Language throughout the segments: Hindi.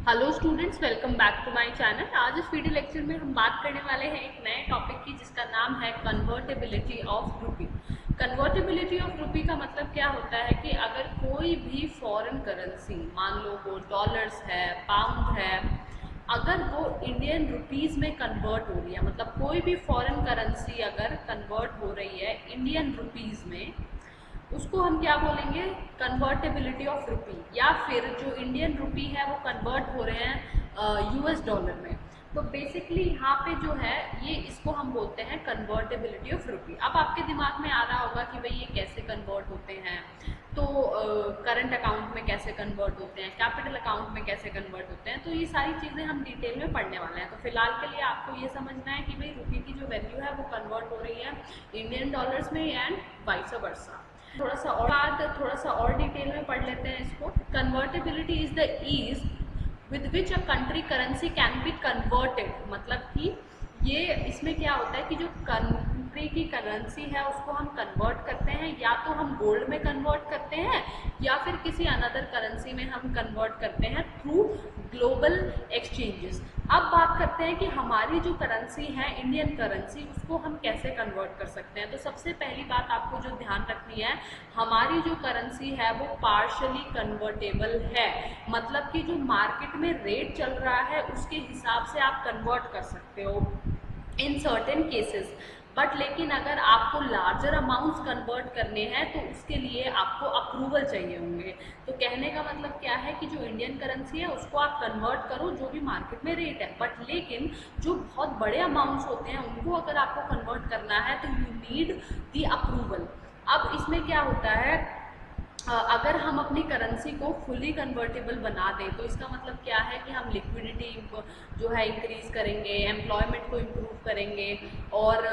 Hello students, welcome back to my channel. आज इस वीडियो लेक्चर में हम बात करने वाले हैं एक नए टॉपिक की, जिसका नाम है कन्वर्टेबिलिटी ऑफ रूपी। कन्वर्टेबिलिटी ऑफ रूपी का मतलब क्या होता है कि अगर कोई भी फॉरेन करेंसी, मान लो वो डॉलर्स है, पाउंड है, अगर वो इंडियन रुपीज़ में कन्वर्ट हो रही है, मतलब कोई भी फॉरेन करेंसी अगर कन्वर्ट हो रही है इंडियन रुपीज़ में, उसको हम क्या बोलेंगे? Convertibility of rupee. या फिर जो इंडियन रुपी है वो कन्वर्ट हो रहे हैं यूएस डॉलर में, तो बेसिकली यहाँ पे जो है ये इसको हम बोलते हैं कन्वर्टेबिलिटी ऑफ रुपी। अब आपके दिमाग में आ रहा होगा कि भाई ये कैसे कन्वर्ट होते हैं, तो करंट अकाउंट में कैसे कन्वर्ट होते हैं, कैपिटल अकाउंट में कैसे कन्वर्ट होते हैं, तो ये सारी चीज़ें हम डिटेल में पढ़ने वाले हैं। तो फिलहाल के लिए आपको ये समझना है कि भाई रुपी की जो वैल्यू है वो कन्वर्ट हो रही है इंडियन डॉलर्स में एंड वाइस वर्सा। थोड़ा सा और डिटेल में पढ़ लेते हैं इसको। Convertibility is the ease with which a country currency can be converted. मतलब कि ये इसमें क्या होता है कि जो कंट्री की करेंसी है उसको हम कन्वर्ट करते हैं, या तो हम गोल्ड में कन्वर्ट करते हैं या फिर किसी अनदर करेंसी में हम कन्वर्ट करते हैं थ्रू ग्लोबल एक्सचेंजेस। अब बात करते हैं कि हमारी जो करेंसी है इंडियन करेंसी, उसको हम कैसे कन्वर्ट कर सकते हैं। तो सबसे पहली बात आपको जो ध्यान रखनी है, हमारी जो करेंसी है वो पार्शली कन्वर्टेबल है। मतलब कि जो मार्केट में रेट चल रहा है उसके हिसाब से आप कन्वर्ट कर सकते हो इन सर्टेन केसेस। बट लेकिन अगर आपको लार्जर अमाउंट्स कन्वर्ट करने हैं तो उसके लिए आपको अप्रूवल चाहिए होंगे। तो कहने का मतलब क्या है कि जो इंडियन करेंसी है उसको आप कन्वर्ट करो जो भी मार्केट में रेट है, बट लेकिन जो बहुत बड़े अमाउंट्स होते हैं उनको अगर आपको कन्वर्ट करना है तो यू नीड दी अप्रूवल। अब इसमें क्या होता है, अगर हम अपनी करेंसी को फुली कन्वर्टेबल बना दें तो इसका मतलब क्या है कि हम लिक्विडिटी जो है इंक्रीज करेंगे, एम्प्लॉयमेंट को इम्प्रूव करेंगे और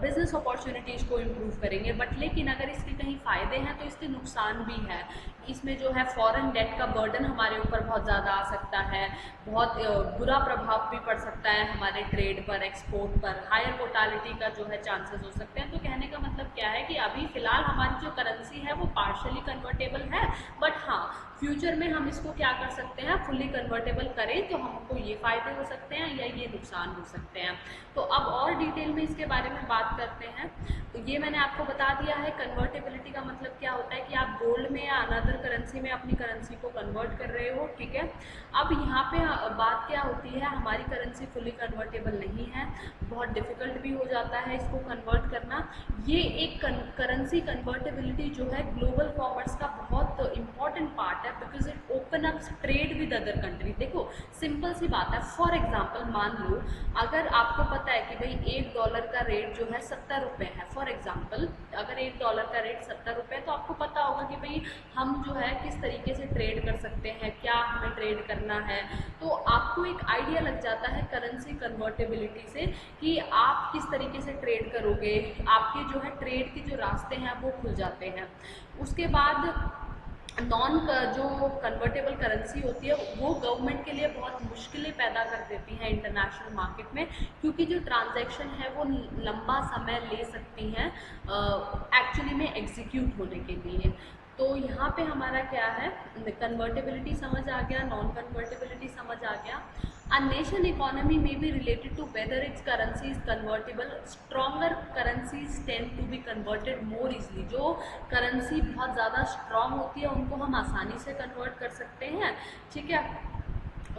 बिजनेस अपॉर्चुनिटीज़ को इम्प्रूव करेंगे। बट लेकिन अगर इसके कहीं फ़ायदे हैं तो इसके नुकसान भी है। इसमें जो है फॉरेन डेट का बर्डन हमारे ऊपर बहुत ज़्यादा आ सकता है, बहुत बुरा प्रभाव भी पड़ सकता है हमारे ट्रेड पर, एक्सपोर्ट पर, हायर मोर्टालिटी का जो है चांसेस हो सकते हैं। तो कहने का मतलब क्या है कि अभी फ़िलहाल हमारी जो करेंसी है वो पार्शली कन्वर्टेबल है, बट हाँ फ्यूचर में हम इसको क्या कर सकते हैं, फुली कन्वर्टेबल करें तो हमको ये फ़ायदे हो सकते हैं या ये नुकसान हो सकते हैं। तो अब और डिटेल में इसके बारे में बात करते हैं। तो ये मैंने आपको बता दिया है कन्वर्टेबिलिटी का मतलब क्या होता है कि आप गोल्ड में या अनदर करेंसी में अपनी करेंसी को कन्वर्ट कर रहे हो, ठीक है। अब यहाँ पे बात क्या होती है, हमारी करेंसी फुली कन्वर्टेबल नहीं है, बहुत डिफ़िकल्ट भी हो जाता है इसको कन्वर्ट करना। ये एक करेंसी कन्वर्टेबिलिटी जो है ग्लोबल कॉमर्स का बहुत इंपॉर्टेंट पार्ट है, because it open up trade with other country. देखो सिंपल सी बात है, फॉर एग्जांपल मान लो अगर आपको पता है कि भाई $1 का रेट जो है 70 रुपये है, फॉर एग्जांपल अगर $1 का रेट 70 रुपये, तो आपको पता होगा कि भाई हम जो है किस तरीके से ट्रेड कर सकते हैं, क्या हमें ट्रेड करना है। तो आपको एक आइडिया लग जाता है करेंसी कन्वर्टेबिलिटी से कि आप किस तरीके से ट्रेड करोगे, आपके जो है ट्रेड के जो रास्ते हैं वो खुल जाते हैं। उसके बाद जो कन्वर्टेबल करेंसी होती है वो गवर्नमेंट के लिए बहुत मुश्किलें पैदा कर देती हैं इंटरनेशनल मार्केट में, क्योंकि जो ट्रांजैक्शन है वो लंबा समय ले सकती हैं एक्चुअली में एग्जीक्यूट होने के लिए। तो यहाँ पे हमारा क्या है, कन्वर्टेबिलिटी समझ आ गया, नॉन कन्वर्टेबिलिटी समझ आ गया। A nation economy may be related to whether its currency is convertible. Stronger currencies tend to be converted more easily. जो करेंसी बहुत ज़्यादा स्ट्रॉन्ग होती है उनको हम आसानी से कन्वर्ट कर सकते हैं, ठीक है।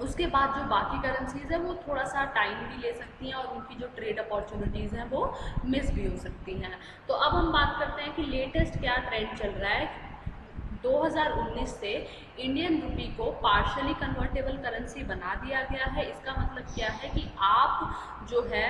उसके बाद जो बाकी करेंसीज़ है वो थोड़ा सा टाइम भी ले सकती हैं और उनकी जो ट्रेड अपॉर्चुनिटीज़ हैं वो मिस भी हो सकती हैं। तो अब हम बात करते हैं कि लेटेस्ट क्या ट्रेंड चल रहा है। 2019 से इंडियन रुपी को पार्शली कन्वर्टेबल करेंसी बना दिया गया है। इसका मतलब क्या है कि आप जो है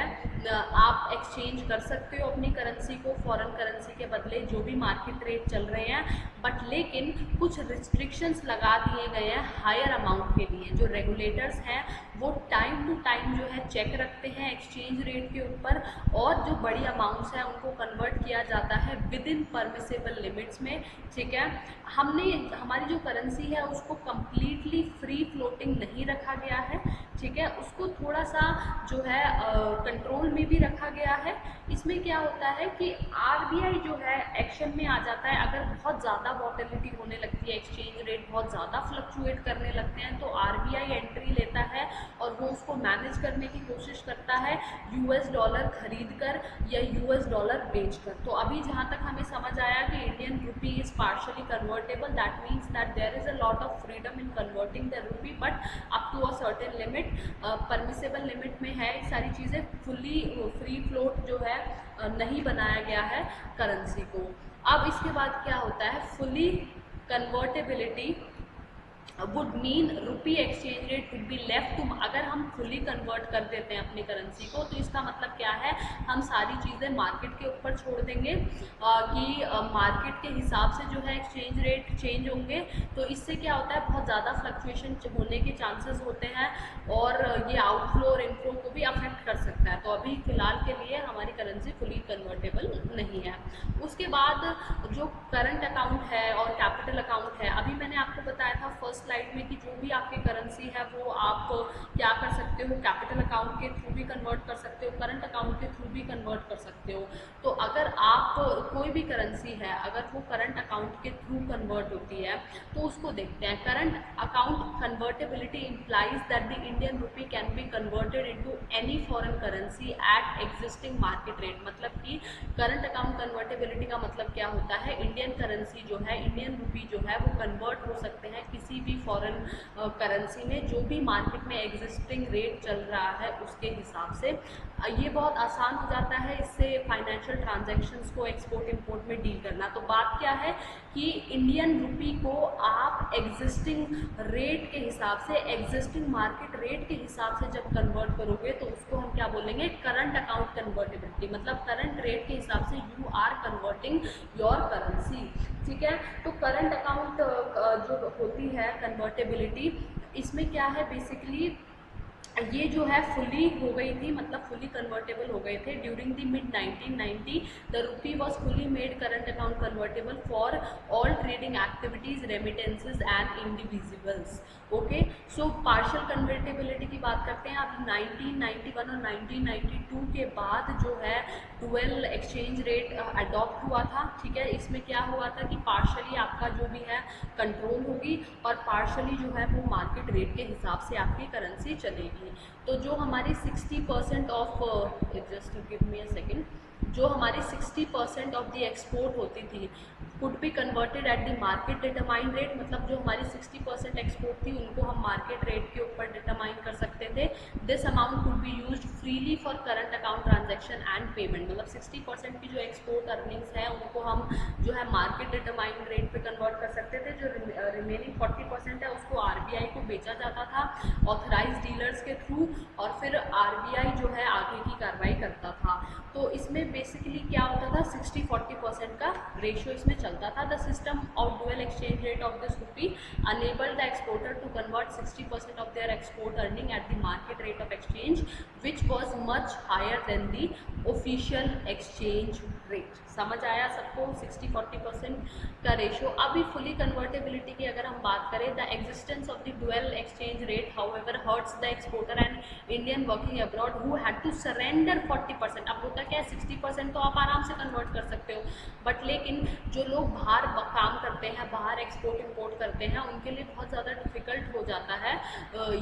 आप एक्सचेंज कर सकते हो अपनी करेंसी को फॉरेन करेंसी के बदले जो भी मार्केट रेट चल रहे हैं, बट लेकिन कुछ रिस्ट्रिक्शंस लगा दिए गए हैं हायर अमाउंट के लिए। जो रेगुलेटर्स हैं वो टाइम टू टाइम जो है चेक रखते हैं एक्सचेंज रेट के ऊपर, और जो बड़ी अमाउंट्स हैं उनको कन्वर्ट किया जाता है विद इन परमिसेबल लिमिट्स में, ठीक है। हमने हमारी जो करेंसी है उसको कम्प्लीटली फ्री फ्लोटिंग नहीं रखा गया है, ठीक है, उसको थोड़ा सा जो है कंट्रोल में भी रखा गया है। इसमें क्या होता है कि आरबीआई जो है एक्शन में आ जाता है अगर बहुत ज़्यादा वॉलेटिलिटी होने लगती है, एक्सचेंज रेट बहुत ज़्यादा फ्लक्चुएट करने लगते हैं, तो आरबीआई एंट्री लेता है और वो उसको मैनेज करने की कोशिश करता है यूएस डॉलर खरीद कर या यूएस डॉलर बेच कर। तो अभी जहाँ तक हमें समझ आया कि Indian rupee is partially convertible, that means that there is a lot of freedom in converting the rupee, but up to a certain limit, permissible limit में है सारी चीज़ें। फुली फ्री फ्लोट जो है नहीं बनाया गया है करेंसी को। अब इसके बाद क्या होता है, fully convertibility would mean rupee exchange rate would be left to, अगर हम फुली कन्वर्ट कर देते हैं अपनी करेंसी को तो इसका मतलब क्या है, हम सारी चीज़ें मार्केट के ऊपर छोड़ देंगे कि मार्केट के हिसाब से जो है एक्सचेंज रेट चेंज होंगे। तो इससे क्या होता है, बहुत ज़्यादा फ्लक्चुएशन होने के चांसेस होते हैं और ये आउटफ्लो और इनफ्लो को भी अफेक्ट कर सकता है। तो अभी फिलहाल के लिए हमारी करेंसी फुली कन्वर्टेबल नहीं है। उसके बाद जो करंट अकाउंट है और कैपिटल अकाउंट है, अभी मैंने आपको बताया था फर्स्ट स्लाइड में कि जो भी आपकी करेंसी है वो आप क्या कर सकते हो, कैपिटल अकाउंट के थ्रू भी कन्वर्ट कर सकते हो, करंट अकाउंट के थ्रू भी कन्वर्ट कर सकते हो। तो अगर आप कोई भी करेंसी है अगर वो करंट अकाउंट के थ्रू कन्वर्ट होती है तो उसको देखते हैं। Current account convertibility implies that the Indian rupee can be converted into any foreign currency at existing market rate. मतलब कि करंट अकाउंट कन्वर्टेबिलिटी का मतलब क्या होता है, इंडियन करेंसी जो है, इंडियन रुपी जो है वो कन्वर्ट हो सकते हैं किसी भी फॉरेन करेंसी में जो भी मार्केट में एग्जिस्टिंग रेट चल रहा है उसके हिसाब से। ये बहुत आसान हो जाता है इससे फाइनेंशियल ट्रांजैक्शंस को एक्सपोर्ट इंपोर्ट में डील करना। तो बात क्या है कि इंडियन रुपी को आप एग्जिस्टिंग रेट के हिसाब से, एग्जिस्टिंग मार्केट रेट के हिसाब से जब कन्वर्ट करोगे तो उसको हम क्या बोलेंगे, करंट अकाउंट कन्वर्टेबिलिटी। मतलब करंट रेट के हिसाब से you are converting your currency. ठीक है, तो करंट अकाउंट जो होती है कन्वर्टेबिलिटी, इसमें क्या है बेसिकली ये जो है फुली हो गई थी, मतलब फुली कन्वर्टेबल हो गए थे during the mid 1990। The rupee was fully made current account convertible for all trading activities, remittances and indivisibles. Okay, so partial convertibility की बात करते हैं। अब 1991 और 1992 के बाद जो है डुअल एक्सचेंज रेट अडॉप्ट हुआ था। ठीक है, इसमें क्या हुआ था कि पार्शियली आपका जो भी है कंट्रोल होगी और पार्शियली जो है वो मार्केट रेट के हिसाब से आपकी करेंसी चलेगी। तो जो हमारी 60% of, just give me a second, जो हमारी 60% ऑफ द एक्सपोर्ट होती थी could be converted eight the market determined rate. मतलब जो हमारी 60% एक्सपोर्ट थी उनको हम मार्केट रेट के ऊपर डिटरमाइन कर सकते थे। This amount could be used freely for current account transaction and payment. मतलब 60% की जो एक्सपोर्ट अर्निंग्स है उनको हम जो है मार्केट डिटरमाइंड रेट पे कन्वर्ट कर सकते थे। जो रिमेनिंग 40% है उसको आरबीआई को बेचा जाता था ऑथराइज डीलर्स के थ्रू, और फिर आरबीआई जो है आगे की कार्रवाई करता था। तो इसमें बेसिकली क्या होता था, 60-40% का रेशियो इसमें चलता था। The system of dual exchange rate of this rupee enable the exporter to convert 60% of their export earning at the market rate of exchange which was much higher than the official exchange rate. समझ आया सबको, 60-40% का रेशियो। अभी फुली कन्वर्टेबिलिटी की अगर हम बात करें, the existence of the dual exchange rate however hurts the exporter and Indian working abroad who had to surrender 40%। अब होता क्या है, 60% तो आप आराम से कन्वर्ट कर सकते हो, बट लेकिन जो लोग बाहर काम करते हैं, बाहर एक्सपोर्ट इंपोर्ट करते हैं, उनके लिए बहुत ज़्यादा डिफिकल्ट हो जाता है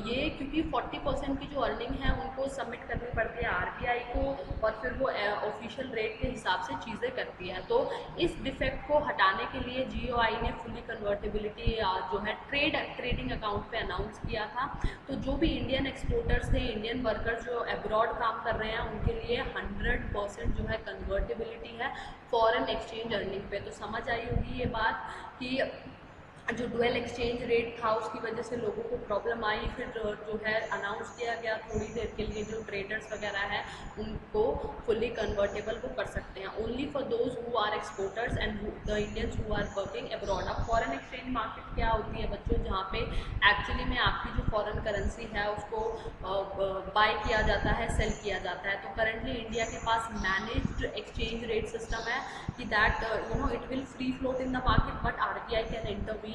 ये, क्योंकि 40% की जो अर्निंग है उनको सबमिट करनी पड़ती है आरबीआई को और फिर वो ऑफिशियल रेट के हिसाब से चीज़ें करती है। तो इस डिफेक्ट को हटाने के लिए जीओआई ने फुली कन्वर्टेबिलिटी जो है ट्रेडिंग अकाउंट पे अनाउंस किया था। तो जो भी इंडियन एक्सपोर्टर्स थे, इंडियन वर्कर्स जो अब्रॉड काम कर रहे हैं, उनके लिए 100% जो है कन्वर्टेबिलिटी है फॉरेन एक्सचेंज अर्निंग पे। तो समझ आई होगी ये बात कि जो डुअल एक्सचेंज रेट था उसकी वजह से लोगों को प्रॉब्लम आई। फिर जो है अनाउंस किया गया थोड़ी देर के लिए जो ट्रेडर्स वगैरह हैं उनको फुली कन्वर्टेबल वो कर सकते हैं, only for those who are exporters and the Indians who are working abroad. अब फॉरेन एक्सचेंज मार्केट क्या होती है बच्चों, जहाँ पे एक्चुअली में आपकी जो फॉरेन करेंसी है उसको बाय किया जाता है, सेल किया जाता है। तो करेंटली इंडिया के पास मैनेज्ड एक्सचेंज रेट सिस्टम है कि that it will free float in the market, but RBI can intervene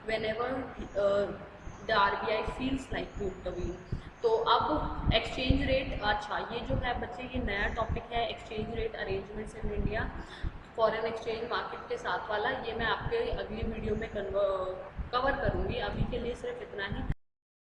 whenever the RBI feels like to intervene। तो अब एक्सचेंज रेट, अच्छा ये जो है बच्चे ये नया टॉपिक है, exchange rate arrangements in India, foreign exchange market के साथ वाला, ये मैं आपके अगली वीडियो में कवर करूँगी। अभी के लिए सिर्फ इतना ही।